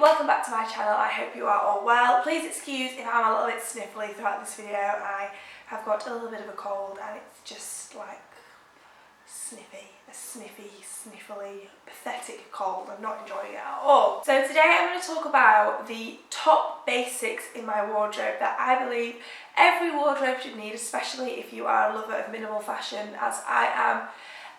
welcome back to my channel. I hope you are all well. Please excuse if I'm a little bit sniffly throughout this video. I have got a little bit of a cold and it's just like sniffly, pathetic cold. I'm not enjoying it at all. So today I'm going to talk about the top basics in my wardrobe that I believe every wardrobe should need, especially if you are a lover of minimal fashion as I am.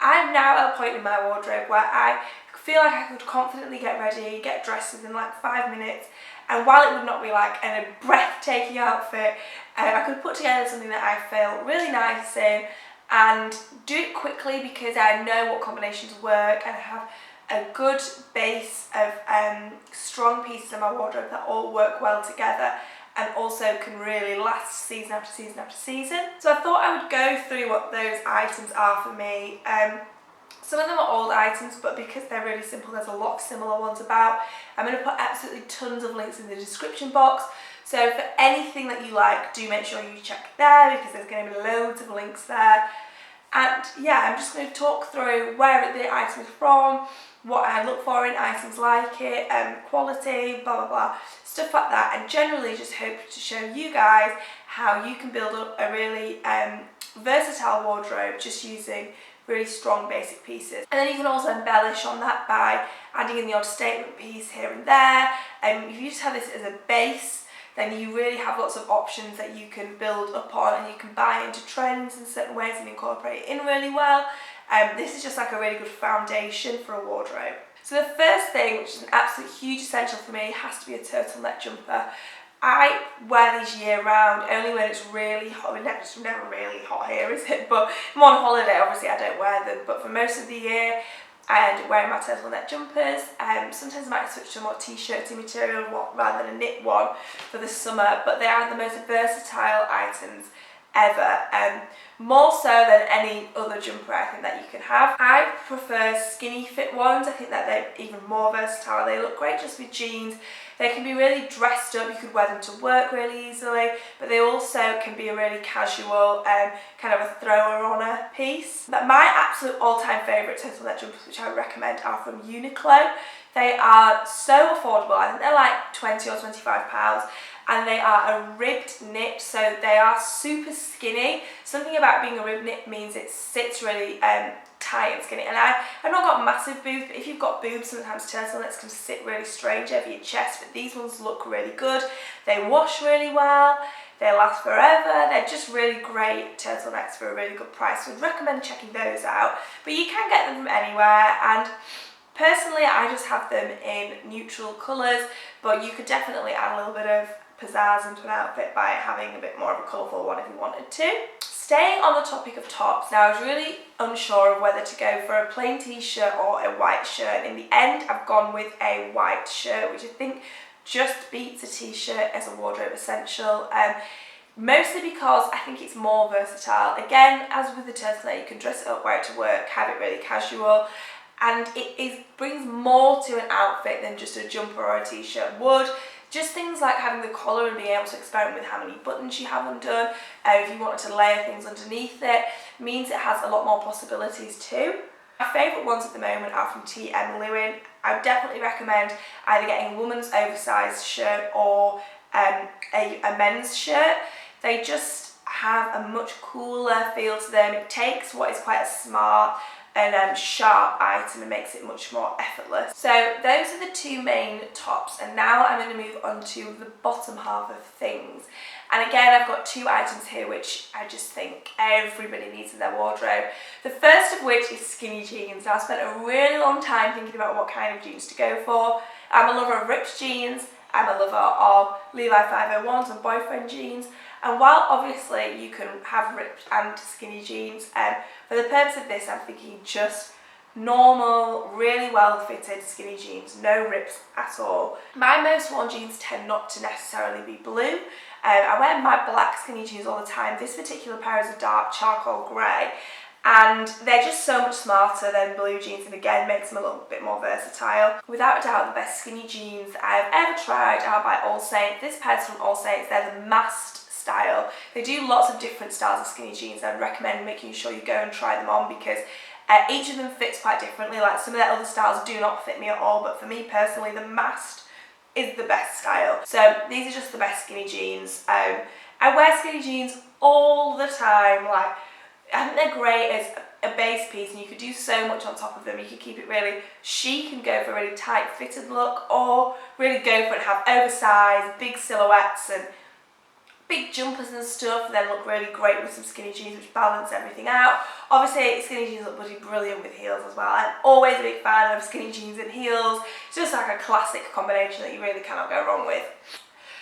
I'm now at a point in my wardrobe where I feel like I could confidently get ready, get dressed within like 5 minutes, and while it would not be like a breathtaking outfit, I could put together something that I feel really nice in and do it quickly because I know what combinations work and I have a good base of strong pieces in my wardrobe that all work well together and also can really last season after season after season. So I thought I would go through what those items are for me. Some of them are old items, but because they're really simple, there's a lot of similar ones about. I'm going to put absolutely tons of links in the description box. So for anything that you like, do make sure you check there because there's going to be loads of links there. And yeah, I'm just going to talk through where the item is from, what I look for in items like it, quality, blah blah blah, stuff like that, and generally just hope to show you guys how you can build up a really versatile wardrobe just using really strong basic pieces. And then you can also embellish on that by adding in the odd statement piece here and there. If you just have this as a base, then you really have lots of options that you can build upon and you can buy into trends in certain ways and incorporate it in really well. This is just like a really good foundation for a wardrobe. So the first thing, which is an absolute huge essential for me, has to be a turtleneck jumper. I wear these year round, only when it's really hot. I mean, it's never really hot here, is it? But I'm on holiday, obviously I don't wear them, but for most of the year I end up wearing my turtleneck jumpers. Sometimes I might switch to a more t-shirty material rather than a knit one for the summer, but they are the most versatile items ever, more so than any other jumper I think that you can have. I prefer skinny fit ones. I think that they're even more versatile. They look great just with jeans. They can be really dressed up, you could wear them to work really easily, but they also can be a really casual kind of a thrower-on piece. But my absolute all-time favourite turtleneck jumpers, which I recommend, are from Uniqlo. They are so affordable. I think they're like £20 or £25, and they are a ribbed knit, so they are super skinny. Something about being a ribbed knit means it sits really tight and skinny, and I've not got massive boobs, but if you've got boobs, sometimes turtlenecks can sit really strange over your chest, but these ones look really good. They wash really well, they last forever, they're just really great turtlenecks for a really good price, so I'd recommend checking those out. But you can get them from anywhere, and personally I just have them in neutral colours, but you could definitely add a little bit of pizzazz into an outfit by having a bit more of a colourful one if you wanted to. Staying on the topic of tops, now I was really unsure of whether to go for a plain t-shirt or a white shirt. In the end, I've gone with a white shirt, which I think just beats a t-shirt as a wardrobe essential. Mostly because I think it's more versatile. Again, as with the turtleneck, you can dress it up, wear it to work, have it really casual, and it brings more to an outfit than just a jumper or a t-shirt would. Just things like having the collar and being able to experiment with how many buttons you have undone, if you wanted to layer things underneath it, means it has a lot more possibilities too. My favourite ones at the moment are from T.M Lewin. I would definitely recommend either getting a woman's oversized shirt or a men's shirt. They just have a much cooler feel to them. It takes what is quite a smart and sharp item and makes it much more effortless. So those are the two main tops, and now I'm going to move on to the bottom half of things. And again, I've got two items here which I just think everybody needs in their wardrobe. The first of which is skinny jeans. Now, I spent a really long time thinking about what kind of jeans to go for. I'm a lover of ripped jeans, I'm a lover of Levi 501s and boyfriend jeans. And while obviously you can have ripped and skinny jeans, for the purpose of this I'm thinking just normal, really well fitted skinny jeans, no rips at all. My most worn jeans tend not to necessarily be blue. I wear my black skinny jeans all the time. This particular pair is a dark charcoal grey, and they're just so much smarter than blue jeans, and again makes them a little bit more versatile. Without a doubt, the best skinny jeans I've ever tried are by All Saints. This pair's from All Saints. They're the Mast style. They do lots of different styles of skinny jeans. I'd recommend making sure you go and try them on because each of them fits quite differently. Like some of their other styles do not fit me at all, but for me personally, the Mast is the best style. So these are just the best skinny jeans. I wear skinny jeans all the time. Like, I think they're great as a base piece, and you could do so much on top of them. You could keep it really chic and go for a really tight fitted look, or really go for it and have oversized, big silhouettes and big jumpers and stuff, and then look really great with some skinny jeans which balance everything out. Obviously skinny jeans look bloody brilliant with heels as well. I'm always a big fan of skinny jeans and heels. It's just like a classic combination that you really cannot go wrong with.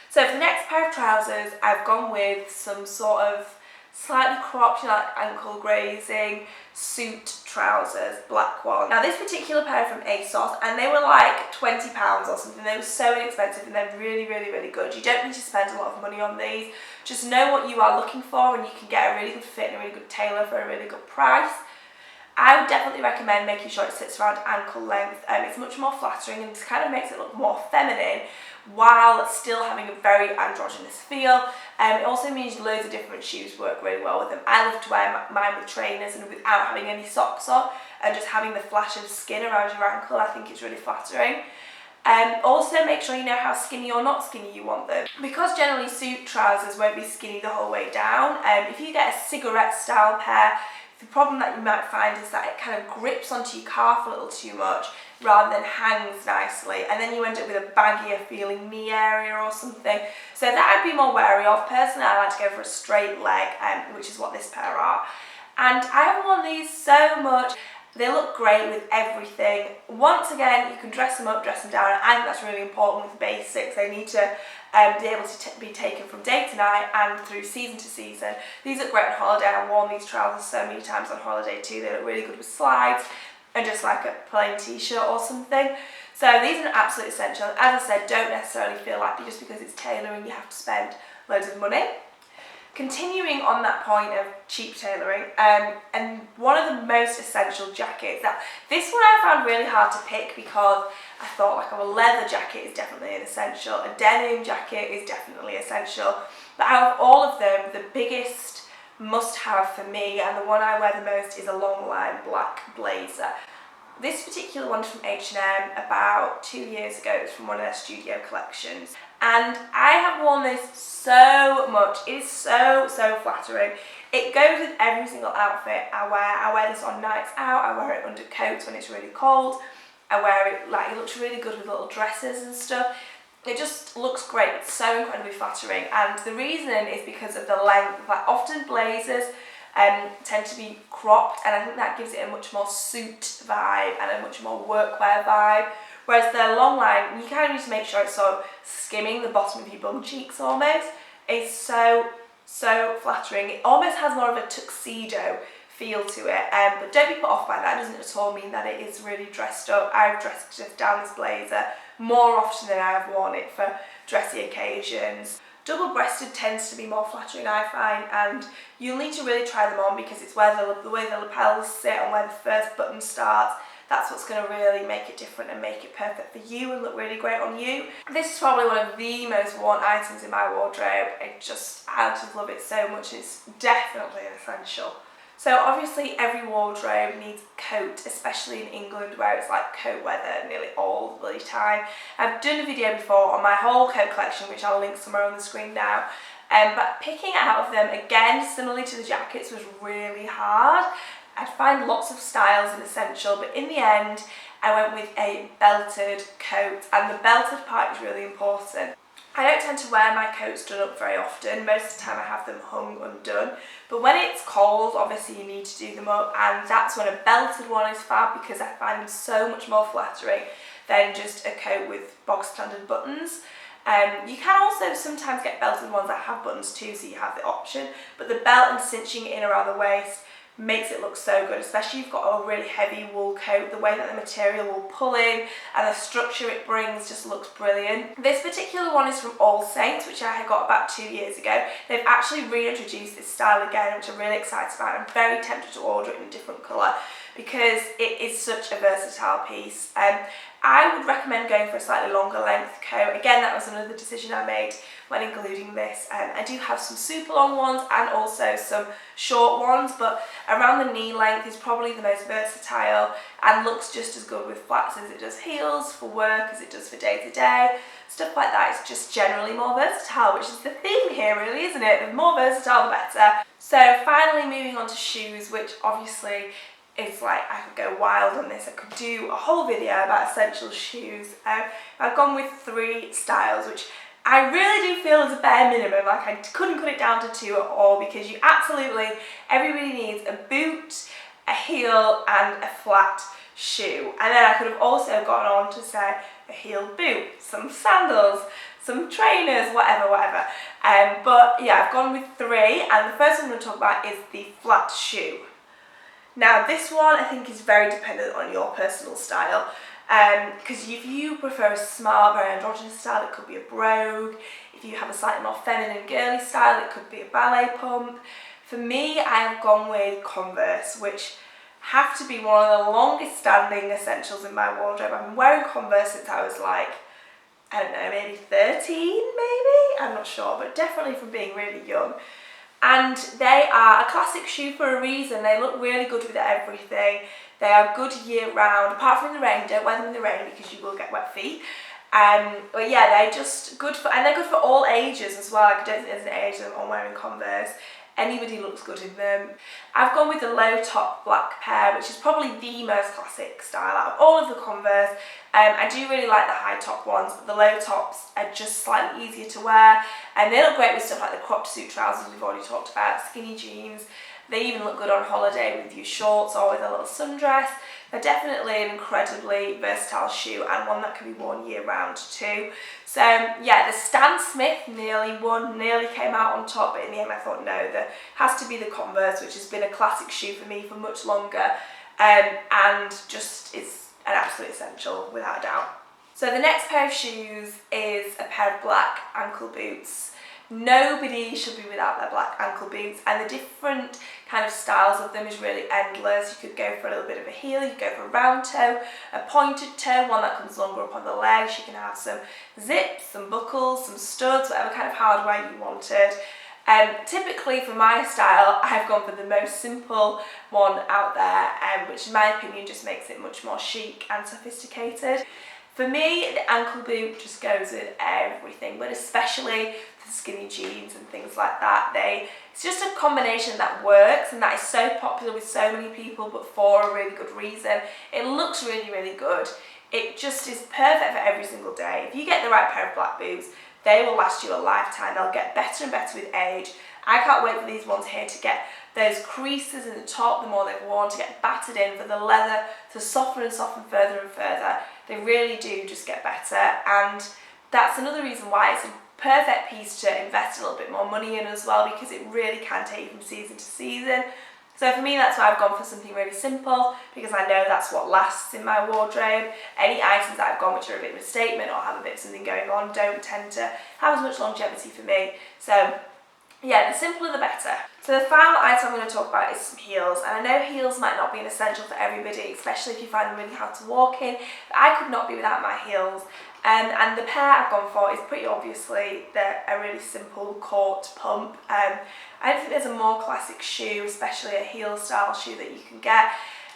So for the next pair of trousers, I've gone with some sort of slightly cropped, like ankle grazing suit trousers, black one. Now this particular pair are from ASOS, and they were like £20 or something. They were so inexpensive, and they're really, really, really good. You don't need to spend a lot of money on these. Just know what you are looking for, and you can get a really good fit and a really good tailor for a really good price. I would definitely recommend making sure it sits around ankle length. It's much more flattering and it kind of makes it look more feminine while still having a very androgynous feel. It also means loads of different shoes work really well with them. I love to wear mine with trainers and without having any socks on, and just having the flash of skin around your ankle. I think it's really flattering. Also make sure you know how skinny or not skinny you want them, because generally suit trousers won't be skinny the whole way down. If you get a cigarette style pair, the problem that you might find is that it kind of grips onto your calf a little too much rather than hangs nicely, and then you end up with a baggier feeling knee area or something. So that I'd be more wary of. Personally, I like to go for a straight leg, which is what this pair are. And I haven't worn these so much. They look great with everything. Once again, you can dress them up, dress them down. I think that's really important with basics. They need to be able to be taken from day to night and through season to season. These look great on holiday. I've worn these trousers so many times on holiday too. They look really good with slides and just like a plain t-shirt or something. So these are absolutely essential. As I said, don't necessarily feel like just because it's tailoring you have to spend loads of money. Continuing on that point of cheap tailoring, and one of the most essential jackets. Now, this one I found really hard to pick because I thought like a leather jacket is definitely an essential, a denim jacket is definitely essential, but out of all of them, the biggest must-have for me, and the one I wear the most, is a long-line black blazer. This particular one's from H&M about 2 years ago. It's from one of their studio collections. And I have worn this so much. It is so flattering. It goes with every single outfit I wear. I wear this on nights out. I wear it under coats when it's really cold. I wear it, like, it looks really good with little dresses and stuff. It just looks great. It's so incredibly flattering. And the reason is because of the length. Like, often blazers tend to be cropped, and I think that gives it a much more suit vibe and a much more workwear vibe. Whereas the long line, you kind of need to make sure it's sort of skimming the bottom of your bum cheeks almost. It's so flattering. It almost has more of a tuxedo feel to it, but don't be put off by that. It doesn't at all mean that it is really dressed up. I've dressed down this blazer more often than I have worn it for dressy occasions. Double-breasted tends to be more flattering, I find, and you'll need to really try them on because it's where the way the lapels sit and where the first button starts. That's what's going to really make it different and make it perfect for you and look really great on you. This is probably one of the most worn items in my wardrobe. I just love it so much. It's definitely an essential. So obviously every wardrobe needs a coat, especially in England where it's like coat weather nearly all the bloody time. I've done a video before on my whole coat collection, which I'll link somewhere on the screen now. But picking out of them, again, similarly to the jackets, was really hard. I'd find lots of styles and essential, but in the end, I went with a belted coat, and the belted part is really important. I don't tend to wear my coats done up very often. Most of the time I have them hung undone, but when it's cold, obviously you need to do them up, and that's when a belted one is fab because I find them so much more flattering than just a coat with bog standard buttons. You can also sometimes get belted ones that have buttons too, so you have the option, but the belt and cinching it in around the waist makes it look so good, especially if you've got a really heavy wool coat. The way that the material will pull in and the structure it brings just looks brilliant. This particular one is from All Saints, which I got about 2 years ago. They've actually reintroduced this style again, which I'm really excited about. I'm very tempted to order it in a different colour because it is such a versatile piece. I would recommend going for a slightly longer length coat. Again, that was another decision I made when including this. I do have some super long ones and also some short ones, but around the knee length is probably the most versatile and looks just as good with flats as it does heels for work, as it does for day to day. stuff like that. It's just generally more versatile, which is the theme here really, isn't it? The more versatile the better. So finally moving on to shoes, which obviously is like, I could go wild on this. I could do a whole video about essential shoes. I've gone with 3 styles, which I really do feel is a bare minimum. Like, I couldn't cut it down to 2 at all, because everybody needs a boot, a heel and a flat shoe. And then I could have also gone on to say a heel boot, some sandals, some trainers, whatever. But yeah, I've gone with 3, and the first one I'm going to talk about is the flat shoe. Now this one I think is very dependent on your personal style, because if you prefer a smart, very androgynous style, it could be a brogue. If you have a slightly more feminine, girly style, it could be a ballet pump. For me, I have gone with Converse, which have to be one of the longest standing essentials in my wardrobe. I've been wearing Converse since I was like, I don't know, maybe 13 maybe? I'm not sure, but definitely from being really young. And they are a classic shoe for a reason. They look really good with everything. They are good year round, apart from in the rain. Don't wear them in the rain because you will get wet feet. But yeah, they're just good for, and they're good for all ages as well. Like, I don't think there's an age limit on wearing Converse. Anybody looks good in them. I've gone with the low top black pair, which is probably the most classic style out of all of the Converse. I do really like the high top ones, but the low tops are just slightly easier to wear, and they look great with stuff like the cropped suit trousers we've already talked about, skinny jeans. They even look good on holiday with your shorts or with a little sundress. They're definitely an incredibly versatile shoe, and one that can be worn year round too. So yeah, the Stan Smith nearly came out on top, but in the end I thought no, there has to be the Converse, which has been a classic shoe for me for much longer, and just is an absolute essential without a doubt. So the next pair of shoes is a pair of black ankle boots. Nobody should be without their black ankle boots, and the different kind of styles of them is really endless. You could go for a little bit of a heel, you could go for a round toe, a pointed toe, one that comes longer up on the legs. You can have some zips, some buckles, some studs, whatever kind of hardware you wanted. Typically for my style, I've gone for the most simple one out there, which in my opinion just makes it much more chic and sophisticated. For me, the ankle boot just goes with everything, but especially the skinny jeans and things like that. It's just a combination that works, and that is so popular with so many people, but for a really good reason. It looks really, really good. It just is perfect for every single day. If you get the right pair of black boots, they will last you a lifetime. They'll get better and better with age. I can't wait for these ones here to get those creases in the top, the more they've worn, to get battered in, for the leather to soften and soften further and further. They really do just get better, and that's another reason why it's a perfect piece to invest a little bit more money in as well, because it really can take you from season to season. So for me, that's why I've gone for something really simple, because I know that's what lasts in my wardrobe. Any items that I've gone which are a bit of a statement or have a bit of something going on don't tend to have as much longevity for me. So yeah, the simpler the better. So the final item I'm going to talk about is some heels, and I know heels might not be an essential for everybody, especially if you find them really hard to walk in, but I could not be without my heels. And the pair I've gone for is pretty obviously a really simple court pump. I don't think there's a more classic shoe, especially a heel style shoe, that you can get.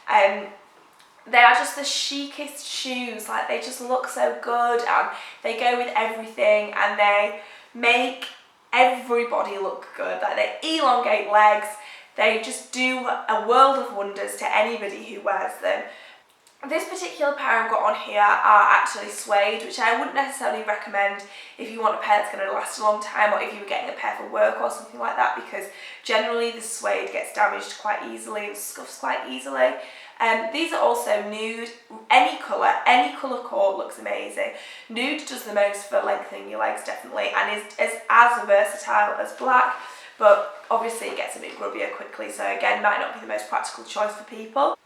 They are just the chicest shoes. Like, they just look so good, and they go with everything, and they make everybody look good. Like, they elongate legs. They just do a world of wonders to anybody who wears them. This particular pair I've got on here are actually suede, which I wouldn't necessarily recommend if you want a pair that's going to last a long time, or if you were getting a pair for work or something like that, because generally the suede gets damaged quite easily and scuffs quite easily. These are also nude. Any colour court looks amazing. Nude does the most for lengthening your legs, definitely, and is as versatile as black, but obviously it gets a bit grubbier quickly, so again, might not be the most practical choice for people.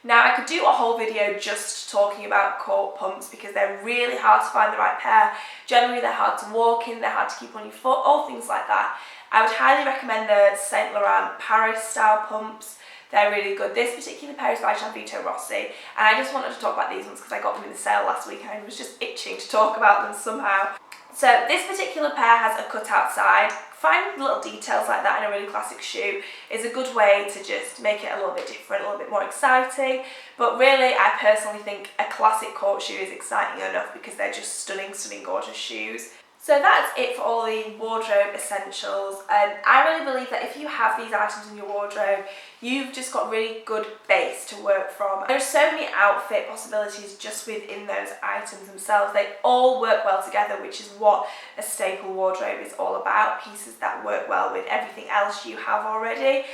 Now, I could do a whole video just talking about court pumps, because they're really hard to find the right pair. Generally, they're hard to walk in, they're hard to keep on your foot, all things like that. I would highly recommend the St. Laurent Paris style pumps. They're really good. This particular pair is by Gianvito Rossi, and I just wanted to talk about these ones because I got them in the sale last week and I was just itching to talk about them somehow. So this particular pair has a cutout side finding little details like that in a really classic shoe is a good way to just make it a little bit different, a little bit more exciting. But really, I personally think a classic court shoe is exciting enough because they're just stunning, stunning, gorgeous shoes. So that's it for all the wardrobe essentials. I really believe that if you have these items in your wardrobe, you've just got really good base to work from. There's so many outfit possibilities just within those items themselves. They all work well together, which is what a staple wardrobe is all about. Pieces that work well with everything else you have already.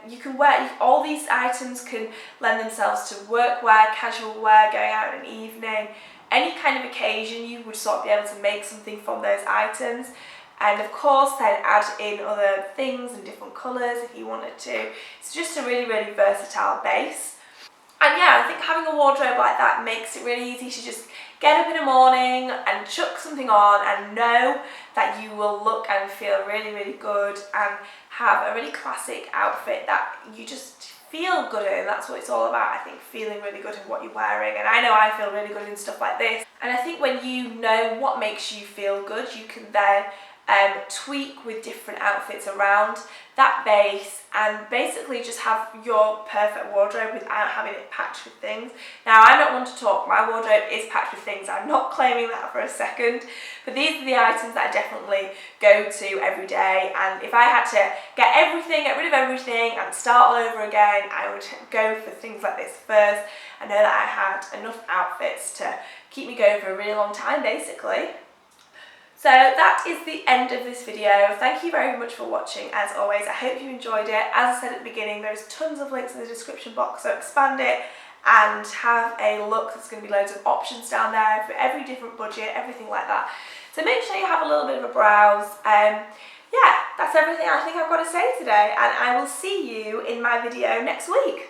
You can wear, all these items can lend themselves to workwear, casual wear, going out in an evening. Any kind of occasion, you would sort of be able to make something from those items, and of course then add in other things and different colours if you wanted to. It's just a really, really versatile base. And yeah, I think having a wardrobe like that makes it really easy to just get up in the morning and chuck something on and know that you will look and feel really, really good and have a really classic outfit that you just feel good in. That's what it's all about, I think, feeling really good in what you're wearing. And I know I feel really good in stuff like this. And I think when you know what makes you feel good, you can then tweak with different outfits around that base and basically just have your perfect wardrobe without having it packed with things. Now, I'm not one to talk, my wardrobe is packed with things, I'm not claiming that for a second, but these are the items that I definitely go to every day, and if I had to get rid of everything and start all over again, I would go for things like this first. I know that I had enough outfits to keep me going for a really long time, basically. So that is the end of this video. Thank you very much for watching, as always. I hope you enjoyed it. As I said at the beginning, there's tons of links in the description box, so expand it and have a look. There's going to be loads of options down there for every different budget, everything like that. So make sure you have a little bit of a browse. Yeah, that's everything I think I've got to say today, and I will see you in my video next week.